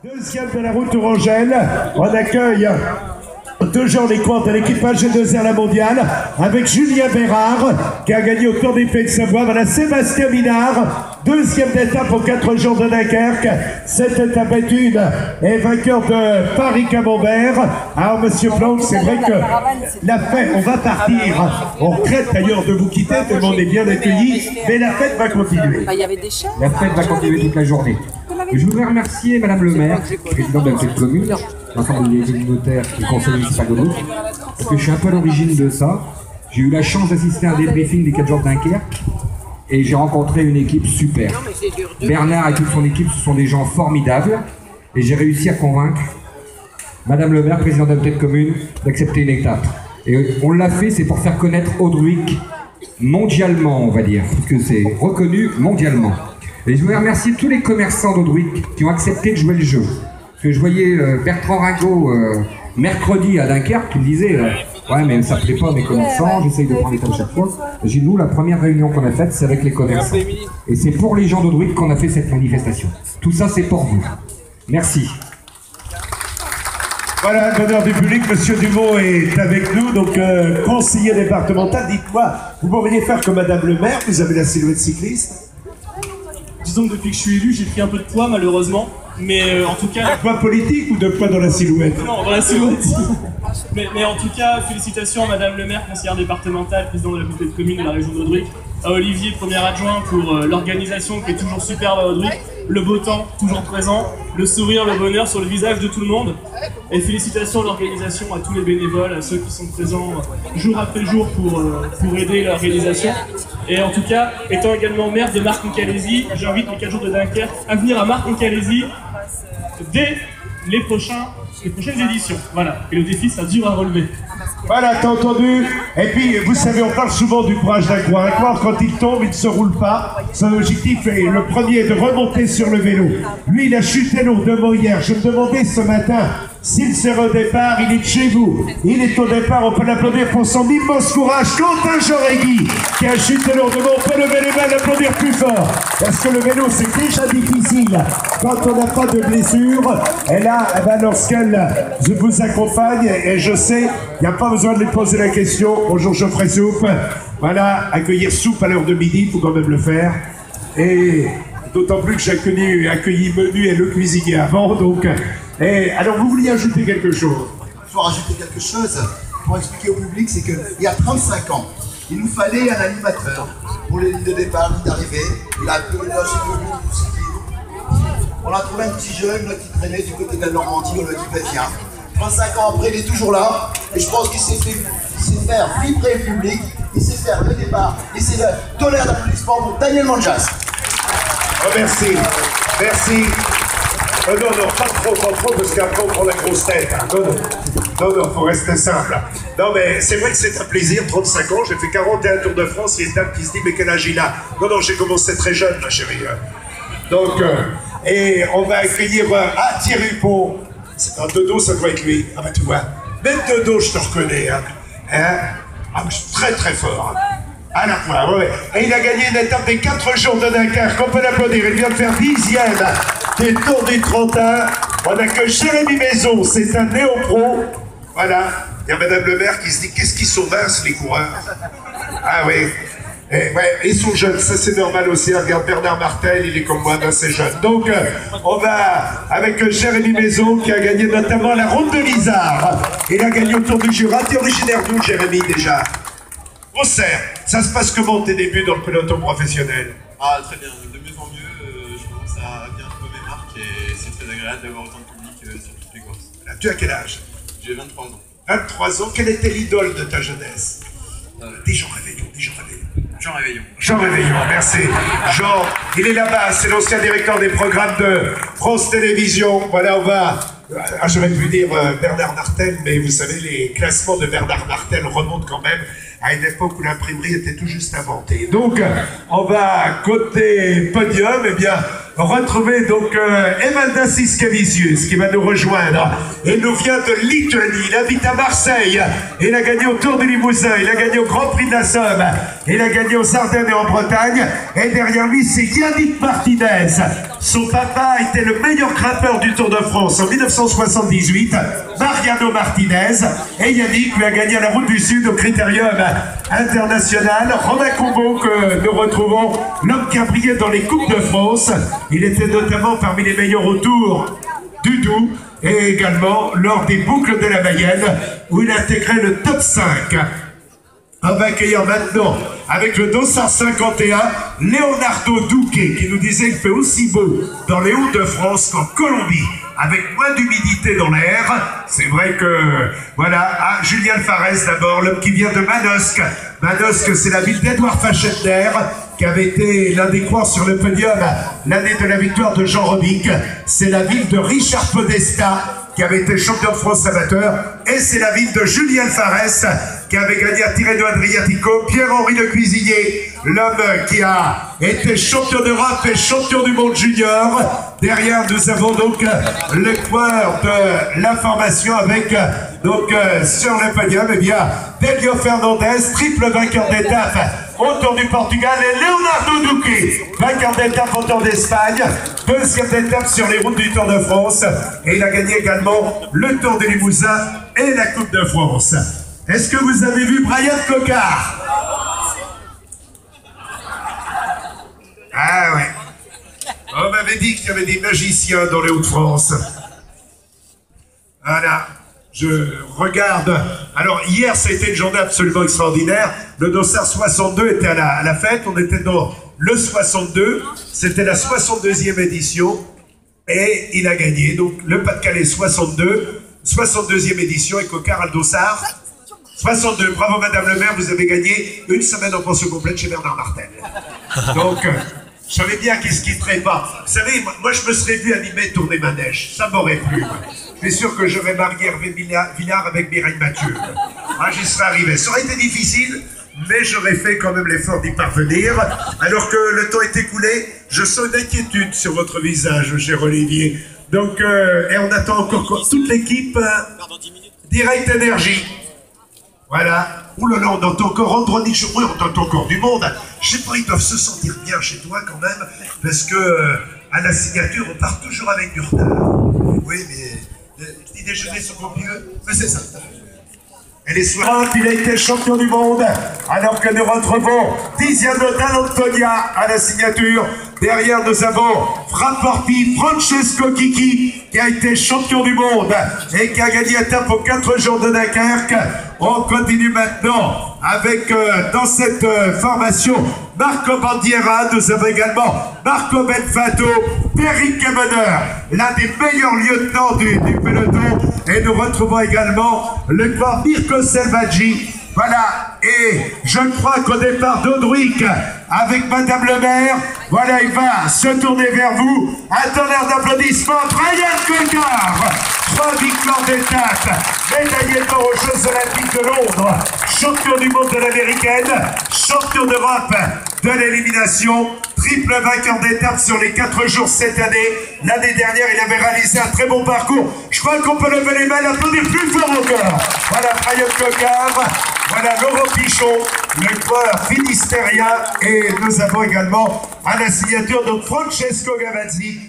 Deuxième de la route Tourangelle, on accueille toujours les comptes de l'équipage G2R la mondiale avec Julien Bérard qui a gagné au Tour des Pays de Savoie. Voilà Sébastien Minard, deuxième d'étape aux 4 jours de Dunkerque. Cette étape est une et vainqueur de Paris-Camembert. Alors monsieur Blanc, c'est vrai que la fête, on va partir. On regrette d'ailleurs de vous quitter, tellement on est bien accueillis, mais la fête va continuer. La fête va continuer toute la journée. Et je voudrais remercier Madame le maire, présidente de cette commune, l'ensemble des élus notaires qui conseillent municipal de Godot, parce que je suis un peu à l'origine de ça. J'ai eu la chance d'assister à un débriefing des 4 jours de Dunkerque et j'ai rencontré une équipe super. Bernard et toute son équipe, ce sont des gens formidables et j'ai réussi à convaincre Madame le maire, présidente de cette commune, d'accepter une étape. Et on l'a fait, c'est pour faire connaître Audruic mondialement, on va dire, parce que c'est reconnu mondialement. Et je voudrais remercier tous les commerçants d'Audruic qui ont accepté de jouer le jeu. Parce que je voyais Bertrand Ringot mercredi à Dunkerque qui me disait ouais mais ça ne plaît pas mes commerçants, j'essaye de prendre les tables chaque fois. J'ai dit nous, la première réunion qu'on a faite, c'est avec les commerçants. Et c'est pour les gens d'Audruic qu'on a fait cette manifestation. Tout ça, c'est pour vous. Merci. Voilà, l'honneur du public, monsieur Dumont est avec nous, donc conseiller départemental. Dites-moi, vous pourriez faire comme Madame le maire, vous avez la silhouette cycliste? Disons que depuis que je suis élu, j'ai pris un peu de poids malheureusement, mais en tout cas... De poids politique ou de poids dans la silhouette? Non, dans la silhouette. mais en tout cas, félicitations à Madame le maire, conseillère départementale, présidente de la communauté de communes de la région d'Audruic, à Olivier, premier adjoint, pour l'organisation qui est toujours superbe à Audruic, le beau temps, toujours présent, le sourire, le bonheur sur le visage de tout le monde. Et félicitations à l'organisation, à tous les bénévoles, à ceux qui sont présents jour après jour pour aider l'organisation. Et en tout cas, étant également maire de Marc-en-Calaisis, j'invite les 4 jours de Dunkerque à venir à Marc-en-Calaisis dès les prochaines éditions. Voilà, et le défi sera dur à relever. Voilà, t'as entendu? Et puis, vous savez, on parle souvent du courage d'un coureur. Un coureur, quand il tombe, il ne se roule pas. Son objectif est le premier de remonter sur le vélo. Lui, il a chuté lourdement hier. Je me demandais ce matin s'il serait au départ. Il est de chez vous. Il est au départ. On peut l'applaudir pour son immense courage. Quentin Joregui, qui a chuté lourdement. On peut lever les mains, l'applaudir plus fort. Parce que le vélo, c'est déjà difficile quand on n'a pas de blessure. Et là, eh ben, lorsqu'elle vous accompagne, et je sais, il n'y a pas besoin de lui poser la question. Bonjour Geoffrey Soupe. Voilà, accueillir Soupe à l'heure de midi, il faut quand même le faire. Et d'autant plus que j'ai accueilli Menu et le cuisinier avant. Donc, et alors vous vouliez ajouter quelque chose? Il faut rajouter quelque chose pour expliquer au public, c'est qu'il y a 35 ans, il nous fallait un animateur pour les lignes de départ, lignes d'arrivée, la on a trouvé un petit jeune là, qui traînait du côté de la Normandie, on lui a dit bah, viens. 35 ans après, il est toujours là, et je pense qu'il sait faire vibrer le public, il sait faire le départ, il sait donner un applaudissement pour Daniel Manjas. Oh, merci, merci. Non, pas trop, parce qu'après on prend la grosse tête. Hein. Non, faut rester simple. Non, mais c'est vrai que c'est un plaisir, 35 ans, j'ai fait 41 Tours de France, il y a une dame qui se dit, mais quel âge il a? Non, j'ai commencé très jeune, ma chérie. Donc, et on va accueillir Thierry Pau. C'est un dodo, ça doit être lui. Ah bah tu vois, même dodo, je te reconnais. Hein. Ah, je suis très fort. Hein. À la fois, ouais. Et il a gagné une étape des 4 jours de Dunkerque. On peut l'applaudir. Il vient de faire 10e des Tours du 31. On accueille Jérémy Maison, c'est un néo-pro. Voilà. Il y a Madame le maire qui se dit, qu'est-ce qu'ils sont minces, les coureurs? Ah oui. Et, ouais, ils sont jeunes, ça c'est normal aussi. Regarde Bernard Martel, il est comme moi, assez jeune. Donc, on va avec Jérémy Maison qui a gagné notamment la Ronde de l'Isard. Il a gagné au Tour du Jura. T'es originaire d'où, Jérémy, déjà? Auxerre. Ça se passe comment tes débuts dans le peloton professionnel? Ah, très bien. De mieux en mieux, je commence à bien trouver mes marques et c'est très agréable d'avoir autant de public sur toutes les courses. Là, tu as quel âge? J'ai 23 ans. 23 ans. Quelle était l'idole de ta jeunesse? Des Jean Réveillon. Jean Réveillon, merci. Jean, il est là-bas, c'est l'ancien directeur des programmes de France Télévisions. Voilà, on va... j'aurais pu dire Bernard Martel, mais vous savez, les classements de Bernard Martel remontent quand même à une époque où l'imprimerie était tout juste inventée. Donc, on va, côté podium, eh bien, retrouver donc Evaldas Siskevicius qui va nous rejoindre. Il nous vient de Lituanie, il habite à Marseille. Il a gagné au Tour du Limousin, il a gagné au Grand Prix de la Somme, il a gagné aux Ardennes et en Bretagne. Et derrière lui, c'est Yannick Martinez Son papa était le meilleur grimpeur du Tour de France en 1978, Mariano Martinez. Et Yannick lui a gagné à la Route du Sud au Critérium international. Romain Combeau, que nous retrouvons, l'homme qui a brillé dans les Coupes de France. Il était notamment parmi les meilleurs au Tour du Doubs et également lors des boucles de la Mayenne où il a intégré le top 5. On va accueillir maintenant, avec le dossard 51, Leonardo Duque, qui nous disait qu'il fait aussi beau dans les Hauts-de-France qu'en Colombie, avec moins d'humidité dans l'air. C'est vrai que, voilà, Julien Farès d'abord, l'homme qui vient de Manosque. Manosque, c'est la ville d'Edouard Fachetner, qui avait été l'un des coureurs sur le podium l'année de la victoire de Jean Robic. C'est la ville de Richard Podesta, qui avait été champion de France amateur, et c'est la ville de Julien Farès, qui avait gagné à Tirreno Adriatico, Pierre-Henri Le Cuisinier, l'homme qui a été champion d'Europe et champion du monde junior. Derrière, nous avons donc le coureur de l'information avec, donc, sur le podium, eh bien, Delio Fernandez, triple vainqueur d'étape au Tour du Portugal, et Leonardo Duque, vainqueur d'étape au Tour d'Espagne, deuxième étape sur les routes du Tour de France, et il a gagné également le Tour des Limousins et la Coupe de France. Est-ce que vous avez vu Brian Cocard? Ah ouais. On m'avait dit qu'il y avait des magiciens dans les Hauts-de-France. Voilà. Je regarde. Alors, hier, ça a été une journée absolument extraordinaire. Le dossard 62 était à la fête. On était dans le 62. C'était la 62e édition. Et il a gagné. Donc, le Pas-de-Calais 62. 62e édition. Et Cocard à le dossard 62. Bravo, Madame le maire. Vous avez gagné une semaine en pension complète chez Bernard Martel. Donc, je savais bien qu'il ne se quitterait pas. Vous savez, moi, je me serais vu animer tourner manège. Ça m'aurait plu. Je suis sûr que j'aurais marié Hervé Villard avec Mireille Mathieu. Ah, j'y serais arrivé. Ça aurait été difficile, mais j'aurais fait quand même l'effort d'y parvenir. Alors que le temps est écoulé, je sens une inquiétude sur votre visage, cher Olivier. Donc, et on attend encore toute l'équipe. Direct Énergie. Voilà. Ouh là là, on entend encore Andronique Chouroux, on entend encore du monde. Je sais pas, ils doivent se sentir bien chez toi quand même, parce que à la signature, on part toujours avec du retard. Oui, mais les petits déjeuners sont copieux, mais c'est ça. Et les soirs, il a été champion du monde, alors que nous retrouvons Tiziano Dall'Antonia à la signature. Derrière, nous avons Frapporti Francesco Chicchi, qui a été champion du monde et qui a gagné étape aux 4 jours de Dunkerque. On continue maintenant avec, dans cette formation, Marco Bandiera. Nous avons également Marco Benfato, Perry Kemener, l'un des meilleurs lieutenants du peloton. Et nous retrouvons également le coureur Mirko Selvaggi. Voilà, et je crois qu'au départ d'Audric, avec Madame le maire, voilà, il va se tourner vers vous. Un tonnerre d'applaudissements, Brian Cocard, 3 victoires d'étape, médaillé d'or aux Jeux Olympiques de Londres, champion du monde de l'américaine, champion d'Europe de l'élimination, triple vainqueur d'étape sur les 4 jours cette année. L'année dernière, il avait réalisé un très bon parcours. Je crois qu'on peut lever les mains et applaudir plus fort encore. Voilà Brian Cocard, voilà Laurent Pichon, le coureur finistérien, et nous avons également à la signature de Francesco Gavazzi.